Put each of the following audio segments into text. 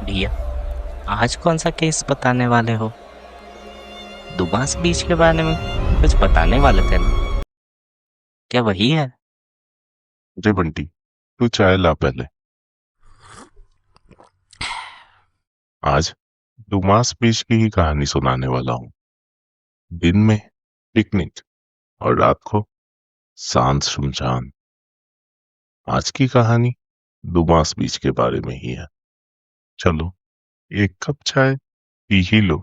भैया, आज कौन सा केस बताने वाले हो? दुमास बीच के बारे में कुछ बताने वाले थे ना? क्या वही है? अरे बंटी, तू चाय ला पहले। आज दुमास बीच की ही कहानी सुनाने वाला हूँ। दिन में पिकनिक और रात को शांत शुमशान। आज की कहानी दुमास बीच के बारे में ही है। चलो, एक कप चाय पी ही लो।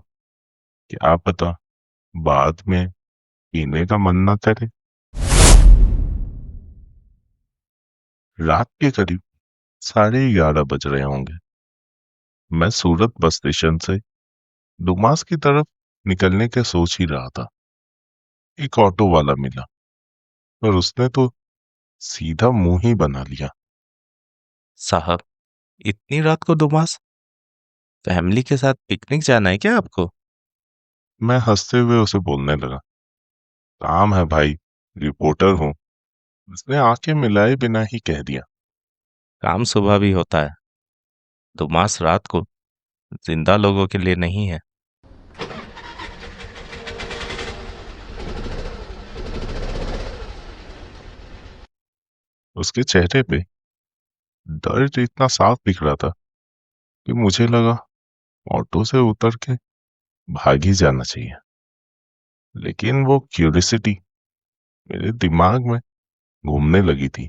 क्या पता बाद में पीने का मन ना करे। रात के करीब 11:30 बज रहे होंगे। मैं सूरत बस स्टेशन से दुमास की तरफ निकलने के सोच ही रहा था। एक ऑटो वाला मिला और उसने तो सीधा मुंह ही बना लिया। साहब, इतनी रात को दुमास? फैमिली के साथ पिकनिक जाना है क्या आपको? मैं हंसते हुए उसे बोलने लगा, काम है भाई, रिपोर्टर हूँ। उसने आंखें मिलाए बिना ही कह दिया। काम सुबह भी होता है। दुमास रात को जिंदा लोगों के लिए नहीं है। उसके चेहरे पे दर्द इतना साफ दिख रहा था कि मुझे लगा ऑटो से उतर के भाग ही जाना चाहिए। लेकिन वो क्यूरियोसिटी मेरे दिमाग में घूमने लगी थी।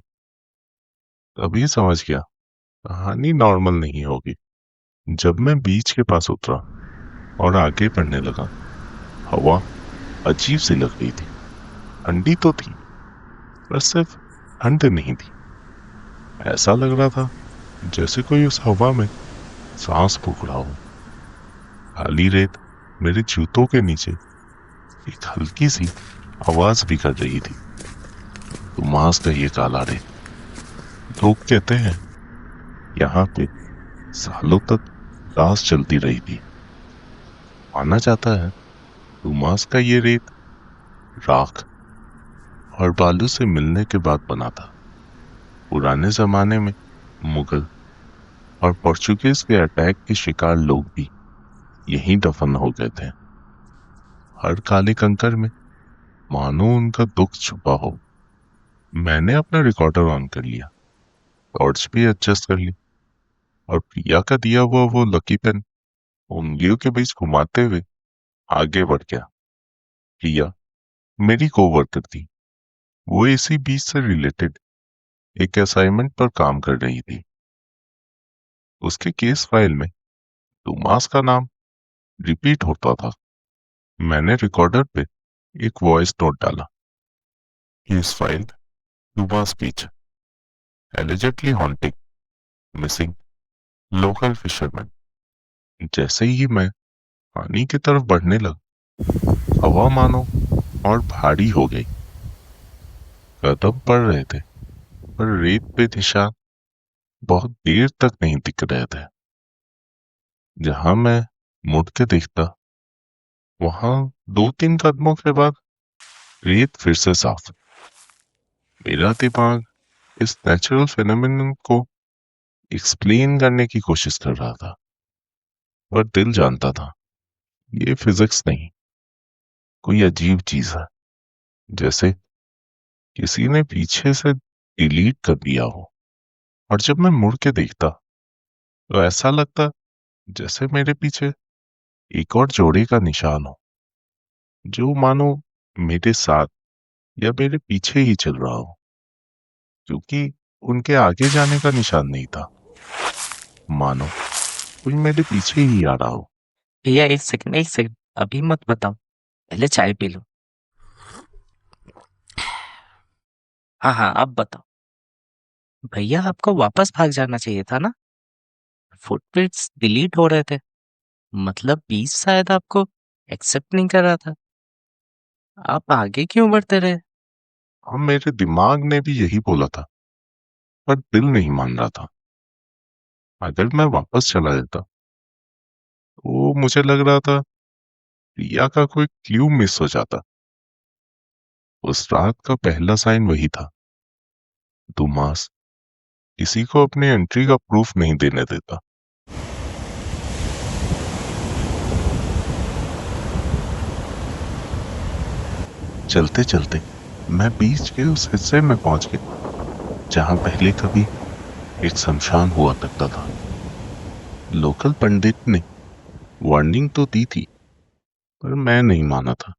तभी समझ गया कहानी नॉर्मल नहीं होगी। जब मैं बीच के पास उतरा और आगे बढ़ने लगा, हवा अजीब सी लग रही थी। ठंडी तो थी, पर सिर्फ ठंड नहीं थी। ऐसा लग रहा था जैसे कोई उस हवा में सांस फूक रहा हो। काली रेत मेरे जूतों के नीचे एक हल्की सी आवाज भी कर रही थी, दुमास का ये काला रेत। लोग कहते हैं यहाँ पे सालों तक दास चलती रही थी। माना जाता है दुमास का ये रेत राख और बालू से मिलने के बाद बना था। पुराने जमाने में मुगल और पोर्चुगीज के अटैक के शिकार लोग भी यहीं दफन हो गए थे। हर काले कंकर में मानो उनका दुख छुपा हो। मैंने अपना रिकॉर्डर ऑन कर लिया, टॉर्च भी एडजस्ट कर ली और प्रिया का दिया हुआ वो लकी पेन उंगलियों के बीच घुमाते हुए आगे बढ़ गया। प्रिया मेरी कोवर्कर थी। वो इसी बीच से रिलेटेड एक असाइनमेंट पर काम कर रही थी। उसके केस फाइल में दुमास का नाम रिपीट होता था। मैंने रिकॉर्डर पे एक वॉइस नोट डाला। Case file Dumas beach, allegedly haunting, missing local fisherman. जैसे ही मैं पानी की तरफ बढ़ने लगा, हवा मानो और भारी हो गई। कदम पड़ रहे थे, पर रेत पे निशान बहुत देर तक नहीं दिख रहे थे। जहां मैं मुड़ के देखता, वहां 2-3 कदमों के बाद रेत फिर से साफ। मेरा दिमाग इस नेचुरल फिनोमिनन को एक्सप्लेन करने की कोशिश कर रहा था, पर दिल जानता था ये फिजिक्स नहीं, कोई अजीब चीज है। जैसे किसी ने पीछे से डिलीट कर दिया हो। और जब मैं मुड़ के देखता, तो ऐसा लगता जैसे मेरे पीछे एक और जोड़े का निशान हो, जो मानो मेरे साथ या मेरे पीछे ही चल रहा हो, क्योंकि उनके आगे जाने का निशान नहीं था। मानो कोई मेरे पीछे ही आ रहा हो। भैया, एक सेकंड, एक सेकंड। अभी मत बताओ, पहले चाय पी लो। हाँ हाँ, अब बताओ। भैया, आपको वापस भाग जाना चाहिए था ना? फुटप्रिंट्स डिलीट हो रहे थे। मतलब बीच शायद आपको एक्सेप्ट नहीं कर रहा था। आप आगे क्यों बढ़ते रहे? अब मेरे दिमाग ने भी यही बोला था, पर दिल नहीं मान रहा था। अगर मैं वापस चला जाता, तो मुझे लग रहा था रिया का कोई क्लू मिस हो जाता। उस रात का पहला साइन वही था, दुमास किसी को अपने एंट्री का प्रूफ नहीं देने देता। चलते चलते मैं बीच के उस हिस्से में पहुंच गया जहां पहले कभी एक शमशान हुआ करता था। लोकल पंडित ने वार्निंग तो दी थी, पर मैं नहीं माना था।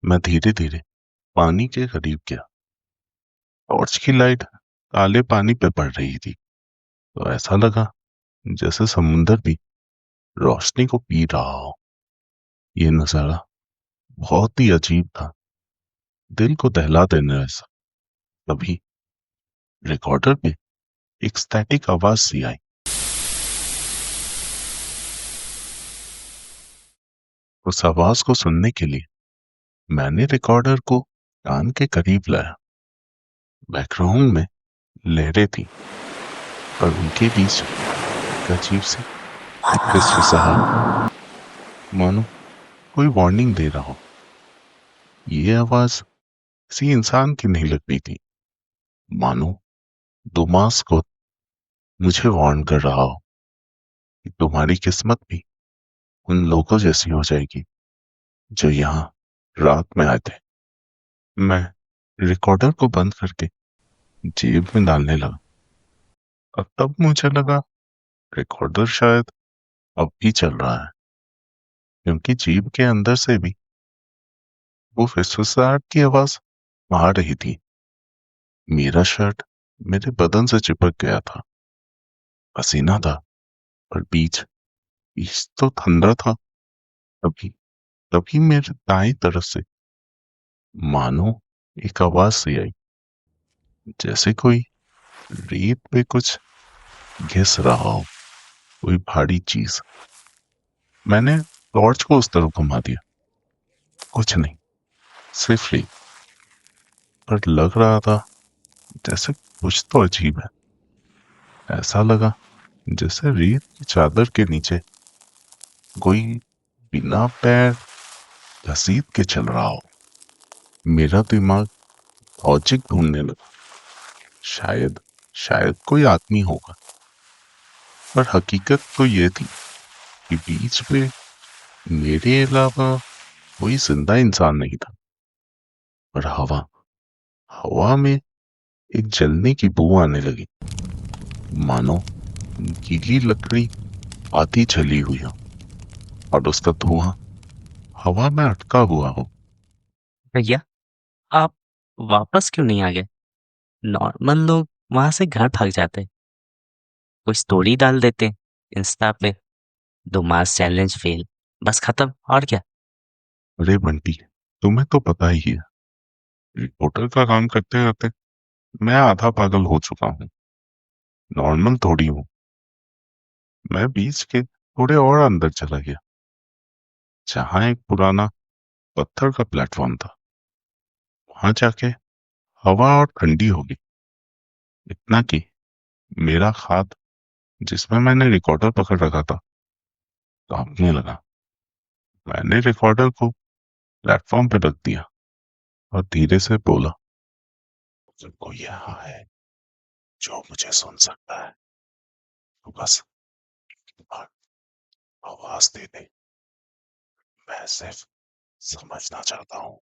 मैं धीरे धीरे पानी के करीब गया। टॉर्च की लाइट काले पानी पे पड़ रही थी, तो ऐसा लगा जैसे समुंदर भी रोशनी को पी रहा हो। ये नजारा बहुत ही अजीब था, दिल को दहला देने जैसा। तभी रिकॉर्डर पे एक स्टैटिक आवाज सी आई। उस आवाज को सुनने के लिए मैंने रिकॉर्डर को कान के करीब लाया। बैकग्राउंड में लहरें थी, पर उनके बीच एक अजीब सी फिसफिसाहट, मानो कोई वार्निंग दे रहा हो। ये आवाज किसी इंसान की नहीं लग रही थी, मानो दुमास को मुझे वार्न कर रहा हो कि तुम्हारी किस्मत भी उन लोगों जैसी हो जाएगी जो यहाँ रात में आए थे। मैं रिकॉर्डर को बंद करके जेब में डालने लगा, और तब मुझे लगा रिकॉर्डर शायद अब भी चल रहा है, क्योंकि जेब के अंदर से भी वो फिसफिसाहट की आवाज आ रही थी। मेरा शर्ट मेरे बदन से चिपक गया था। पसीना था, पर बीच बीच तो ठंडा था। तभी तभी मेरे दाएं तरफ से मानो एक आवाज सी आई, जैसे कोई रेत पे कुछ घिस रहा हो, कोई भारी चीज। मैंने टॉर्च को उस तरफ घुमा दिया। कुछ नहीं, सिर्फ रेत। पर लग रहा था जैसे कुछ तो अजीब है। ऐसा लगा जैसे रेत की चादर के नीचे कोई बिना पैर घसीट के चल रहा हो। मेरा दिमाग लॉजिक ढूंढने लगा। शायद शायद कोई आदमी होगा, पर हकीकत तो ये थी कि बीच पे मेरे अलावा कोई जिंदा इंसान नहीं था। पर हवा हवा में एक जलने की बू आने लगी, मानो गीली लकड़ी आधी जली हुई हो और उसका धुआं हवा में अटका हुआ हो। भैया, आप वापस क्यों नहीं आ गए? नॉर्मल लोग वहां से घर भाग जाते, कोई स्टोरी डाल देते इंस्टा पे, दो मास चैलेंज फेल, बस खत्म। और क्या? अरे बंटी, तुम्हें तो पता ही है, रिपोर्टर का काम करते करते मैं आधा पागल हो चुका हूँ। नॉर्मल थोड़ी हूँ। मैं बीच के थोड़े और अंदर चला गया, जहाँ एक पुराना पत्थर का प्लेटफॉर्म था। वहां जाके हवा और ठंडी हो गई, इतना कि मेरा हाथ जिसमें मैंने रिकॉर्डर पकड़ रखा था कांपने लगा। मैंने रिकॉर्डर को प्लेटफॉर्म पे रख दिया और धीरे से बोला, अगर कोई यहाँ है जो मुझे सुन सकता है तो बस एक बार आवाज दे दे। मैं सिर्फ समझना चाहता हूँ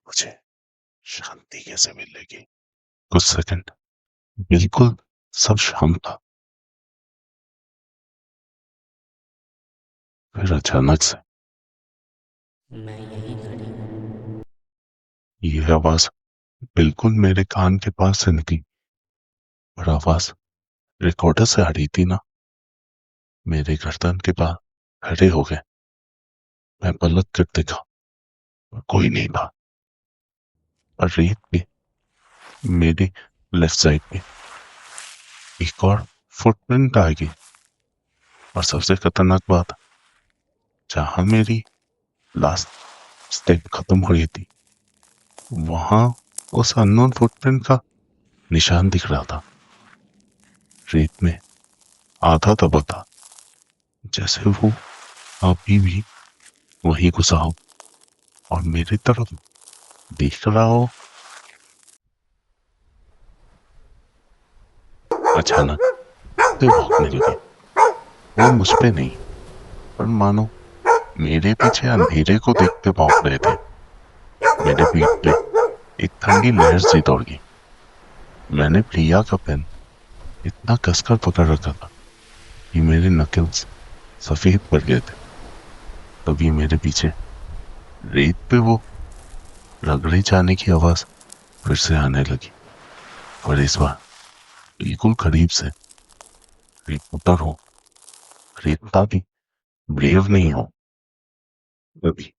मुझे शांति कैसे मिलेगी। कुछ सेकंड बिल्कुल सब शांत था। फिर अचानक से मैं यही खड़ी हूँ। यह आवाज बिल्कुल मेरे कान के पास से निकली, और आवाज रिकॉर्डर से आ रही थी ना। मेरे गर्दन के पास खड़े हो गए। मैं पलट कर देखा, और कोई नहीं था। और रेत पे मेरे लेफ्ट साइड पे एक और फुटप्रिंट आ गई। और सबसे खतरनाक बात, जहां मेरी लास्ट स्टेप खत्म हो रही थी, वहां उस अननोन फुटप्रिंट का निशान दिख रहा था। रेत में आधा दबा था, जैसे वो अभी भी वहीं घुसा हो और मेरी तरफ देख रहा हो। अचानक से भौंकने लगे। वो मुझ पे नहीं, पर मानो मेरे पीछे अंधेरे को देखते भौंक रहे थे। मेरे पीठ पे एक ठंडी लहर सी दौड़ गई। मैंने प्रिया का पेन इतना कसकर पकड़ रखा था कि मेरे नकल्स सफेद पड़ गए थे। तभी मेरे पीछे रेत पे वो रगड़े जाने की आवाज फिर से आने लगी, और इस बार बिल्कुल करीब से। रिपोर्टर हूँ, खरीदता भी ब्रेव नहीं हूँ। तभी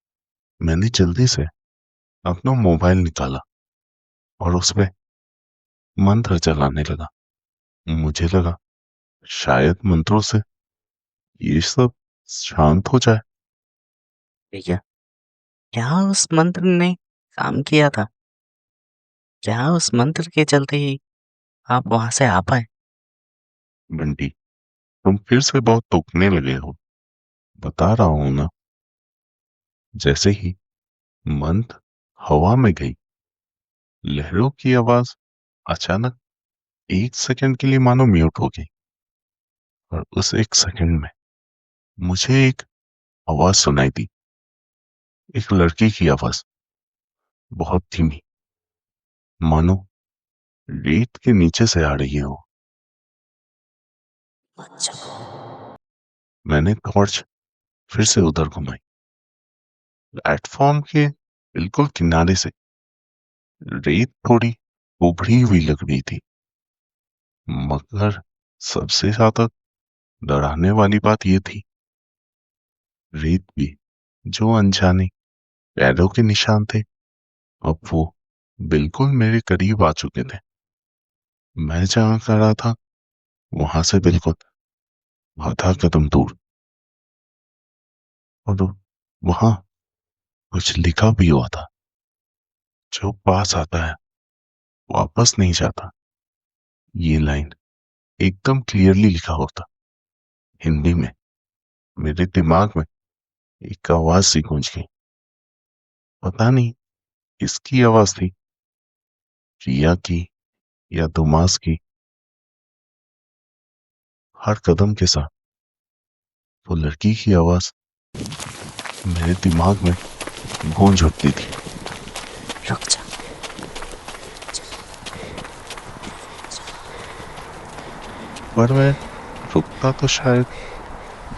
मैंने जल्दी से अपना मोबाइल निकाला और उसमें मंत्र चलाने लगा। मुझे लगा शायद मंत्रों से ये सब शांत हो जाए। भैया, क्या उस मंत्र ने काम किया था? क्या उस मंत्र के चलते ही आप वहां से आ पाए? बंटी, तुम फिर से बहुत टोकने लगे हो। बता रहा हूं ना। जैसे ही मंत्र हवा में गई, लहरों की आवाज अचानक 1 सेकंड के लिए मानो म्यूट हो गई, और उस 1 सेकंड में मुझे एक आवाज सुनाई दी। एक लड़की की आवाज, बहुत धीमी, मानो रेत के नीचे से आ रही हो। मैंने टॉर्च फिर से उधर घुमाई। प्लेटफॉर्म के बिल्कुल किनारे से रेत थोड़ी उभरी हुई लग रही थी, मगर सबसे ज्यादा डराने वाली बात यह थी, रेत भी जो अनजाने पैरों के निशान थे, अब वो बिल्कुल मेरे करीब आ चुके थे। मैं जहां खड़ा था वहां से बिल्कुल आधा कदम दूर, और वहां कुछ लिखा भी हुआ था, जो पास आता है वापस नहीं जाता। ये लाइन एकदम क्लियरली लिखा होता, हिंदी में। मेरे दिमाग में एक आवाज सी गूंज गई। पता नहीं किसकी आवाज थी, रिया की या दुमास की। हर कदम के साथ वो लड़की की आवाज मेरे दिमाग में गूंज उठती थी। रुक जा। पर मैं रुकता तो शायद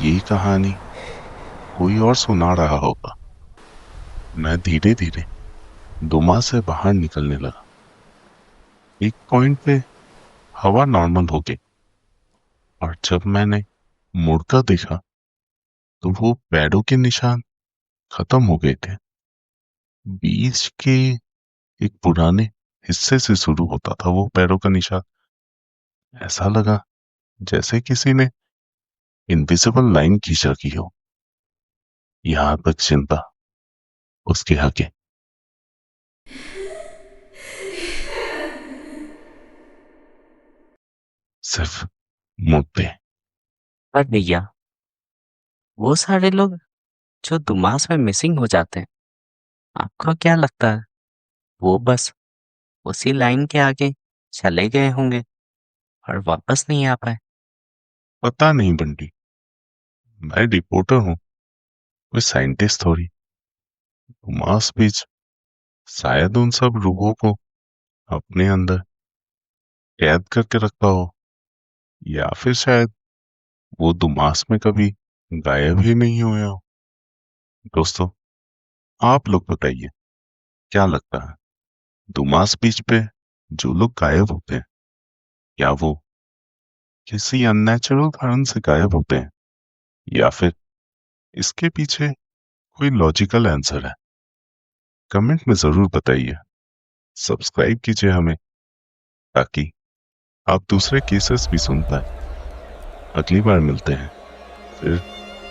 यही कहानी कोई और सुना रहा होगा। मैं धीरे धीरे दुमा से बाहर निकलने लगा। एक पॉइंट पे हवा नॉर्मल हो गई, और जब मैंने मुड़कर देखा तो वो पैरों के निशान खत्म हो गए थे। बीच के एक पुराने हिस्से से शुरू होता था वो पैरों का निशान। ऐसा लगा जैसे किसी ने इनविजिबल लाइन खींच रखी हो। यहां तक चिंता उसके आगे। सिर्फ मुद्दे। पर भैया, वो सारे लोग जो दुमास में मिसिंग हो जाते हैं, आपको क्या लगता है वो बस उसी लाइन के आगे चले गए होंगे और वापस नहीं आ पाए? पता नहीं बंटी, मैं रिपोर्टर हूँ, कोई साइंटिस्ट थोड़ी। मास बीच शायद उन सब रूहों को अपने अंदर कैद करके रखा हो, या फिर शायद वो दुमास में कभी गायब ही नहीं हुए हो। दोस्तों, आप लोग बताइए, क्या लगता है दुमास बीच पे जो लोग गायब होते हैं, क्या वो किसी अननेचुरल कारण से गायब होते हैं, या फिर इसके पीछे कोई लॉजिकल आंसर है? कमेंट में जरूर बताइए। सब्सक्राइब कीजिए हमें, ताकि आप दूसरे केसेस भी सुन पाए। अगली बार मिलते हैं, फिर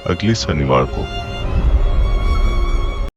अगले शनिवार को।